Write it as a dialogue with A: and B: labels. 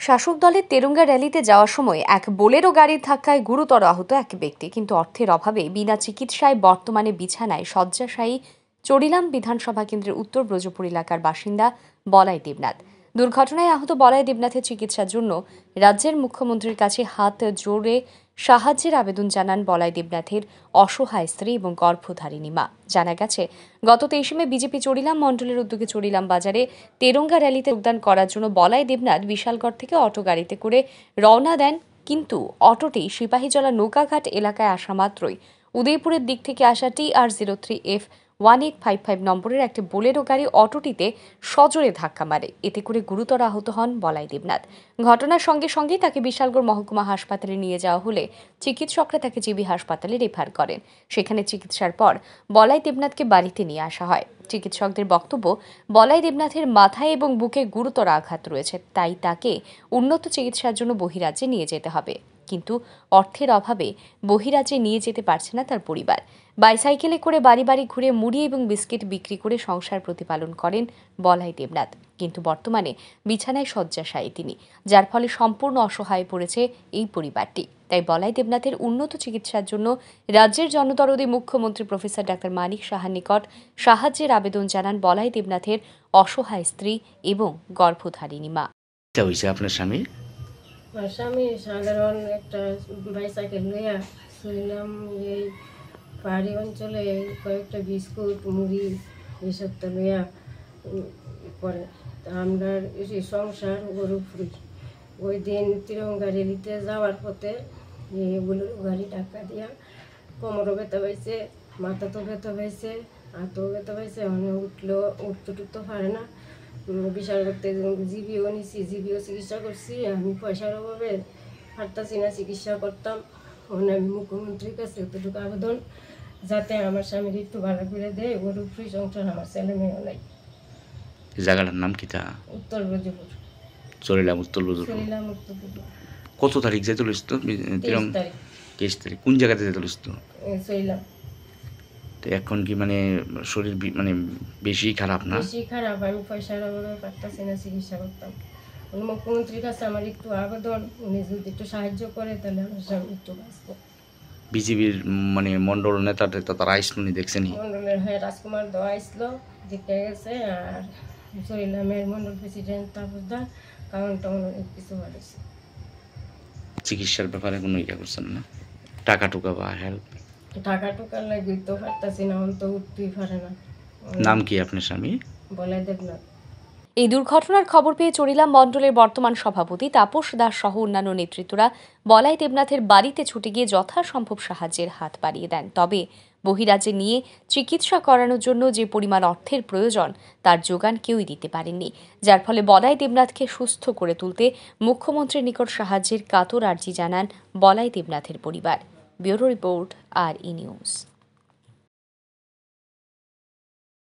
A: শাসক দলের তেরঙ্গা র্যালিতে যাওয়ার সময় এক বোলেরো গাড়ির ধাক্কায় গুরুতর আহত এক ব্যক্তি, কিন্তু অর্থের অভাবে বিনা চিকিৎসায় বর্তমানে বিছানায় শয্যাশায়ী চড়িলাম বিধানসভা কেন্দ্রের উত্তর ব্রজপুর এলাকার বাসিন্দা বলাই দেবনাথ। দুর্ঘটনায় আহত বলাই দেবনাথের চিকিৎসার জন্য রাজ্যের মুখ্যমন্ত্রীর কাছে হাত জোড়ে সাহায্যের আবেদন জানান বলাই দেবনাথের অসহায় স্ত্রী এবং গর্ভধারিণী মা। জানা গেছে, গত 23 মে বিজেপি চড়িলাম মণ্ডলের উদ্যোগে চড়িলাম বাজারে তেরঙ্গা র্যালিতে যোগদান করার জন্য বলাই দেবনাথ বিশালগড় থেকে অটো গাড়িতে করে রওনা দেন, কিন্তু অটোটি সিপাহীজলা নৌকাঘাট এলাকায় আসা মাত্রই উদয়পুরের দিক থেকে আসা TR03F1855 নম্বরের একটি বোলেরো গাড়ি অটোটিতে সজোরে ধাক্কা মারে। এতে করে গুরুতর আহত হন বলাই দেবনাথ। ঘটনার সঙ্গে সঙ্গেই তাকে বিশালগড় মহকুমা হাসপাতালে নিয়ে যাওয়া হলে চিকিৎসকরা তাকে জিবি হাসপাতালে রেফার করেন। সেখানে চিকিৎসার পর বলাই দেবনাথকে বাড়িতে নিয়ে আসা হয়। চিকিৎসকদের বক্তব্য, বলাই দেবনাথের মাথায় এবং বুকে গুরুতর আঘাত রয়েছে, তাই তাকে উন্নত চিকিৎসার জন্য বহিরাজ্যে নিয়ে যেতে হবে। কিন্তু অর্থের অভাবে বহিরাজ্যে নিয়ে যেতে পারছে না তার পরিবার। বাইসাইকেলে করে বাড়ি বাড়ি ঘুরে মুড়ি এবং বিস্কিট বিক্রি করে সংসার প্রতিপালন করেন বলাই দেবনাথ, কিন্তু বর্তমানে বিছানায় শয্যাশায়ী তিনি, যার ফলে সম্পূর্ণ অসহায় পড়েছে এই পরিবারটি। তাই বলাই দেবনাথের উন্নত চিকিৎসার জন্য রাজ্যের জনদরদী মুখ্যমন্ত্রী প্রফেসর ডাক্তার মানিক সাহার নিকট সাহায্যের আবেদন জানান বলাই দেবনাথের অসহায় স্ত্রী এবং গর্ভধারিণী মা।
B: আপনার স্বামী?
C: আমার স্বামী সাধারণ একটা বাইসাইকেল লইয়া শুনলাম এই পাহাড়ি অঞ্চলে কয়েকটা বিস্কুট মুড়ি এসব তো লইয়া করে। আমরা এই সংসার গরু ফুরি। ওই দিন তিরঙ্গা র্যালিতে যাওয়ার পথে বোলেরো গাড়ি ধাক্কা দিয়া কোমরও ব্যথা পাইছে, মাথা তো ব্যথা পাইছে, হাতও ব্যথা পাইছে। উঠতে টুটতে পারে না। বিশাল করতে জিবিও নিছি, জিবিও চিকিৎসা করছি। আমি পয়সার অভাবে পারতাছি না চিকিৎসা করতাম। আমি মুখ্যমন্ত্রীর কাছে এতটুকু আবেদন, যাতে আমার স্বামীর একটু ভালো করে দেয়। ওর ফ্রি সংসার, আমার ছেলে মেয়েও নাই।
B: জায়গাটার নাম কি? তা
C: উত্তর ব্রজপুর।
B: চড়িলাম উত্তর ব্রজপুর।
C: চড়িলাম উত্তর ব্রজপুর।
B: কত তারিখ যেতে লইছিল? 23 তারিখ। কোন জায়গাতে যেতে লইছিল?
C: চড়িলাম।
B: তো এখন কি মানে শরীর মানে বেশি খারাপ না?
C: বেশি খারাপ। আমি পয়সার অভাবে পারতাছি না চিকিৎসা করতাম। মুখ্যমন্ত্রীর কাছে আমার একটু আবেদন, উনি যদি একটু সাহায্য করে তাহলে আমার স্বামী একটু বাঁচবো।
B: বিজেপির মানে মন্ডল নেতাদের তো তারা আইসলনি, দেখছেন?
C: মন্ডলের রাজকুমার দোয়া আইসলো, দেখতে গেছে। আর চড়িলামের মন্ডল প্রেসিডেন্ট তাপসদা কারণটা অনেক কিছু বাড়িয়েছে।
B: চিকিৎসার ব্যাপারে কোনো ইয়ে করছেন না? টাকা টুকা বা হেল্প?
C: টাকা টুকা লাগবে তো পারতাছি না, তো উঠতেই পারে না।
B: নাম কি আপনার স্বামী?
C: বলাই দেবনাথ।
A: এই দুর্ঘটনার খবর পেয়ে চড়িলাম মণ্ডলের বর্তমান সভাপতি তাপস দাস সহ অন্যান্য নেতৃত্বরা বলাই দেবনাথের বাড়িতে ছুটে গিয়ে যথাসম্ভব সাহায্যের হাত বাড়িয়ে দেন। তবে বহিরাজ্যে নিয়ে চিকিৎসা করানোর জন্য যে পরিমাণ অর্থের প্রয়োজন তার যোগান কেউই দিতে পারেননি, যার ফলে বলাই দেবনাথকে সুস্থ করে তুলতে মুখ্যমন্ত্রীর নিকট সাহায্যের কাতর আর্জি জানান বলাই দেবনাথের পরিবার। Bureau report, RE news.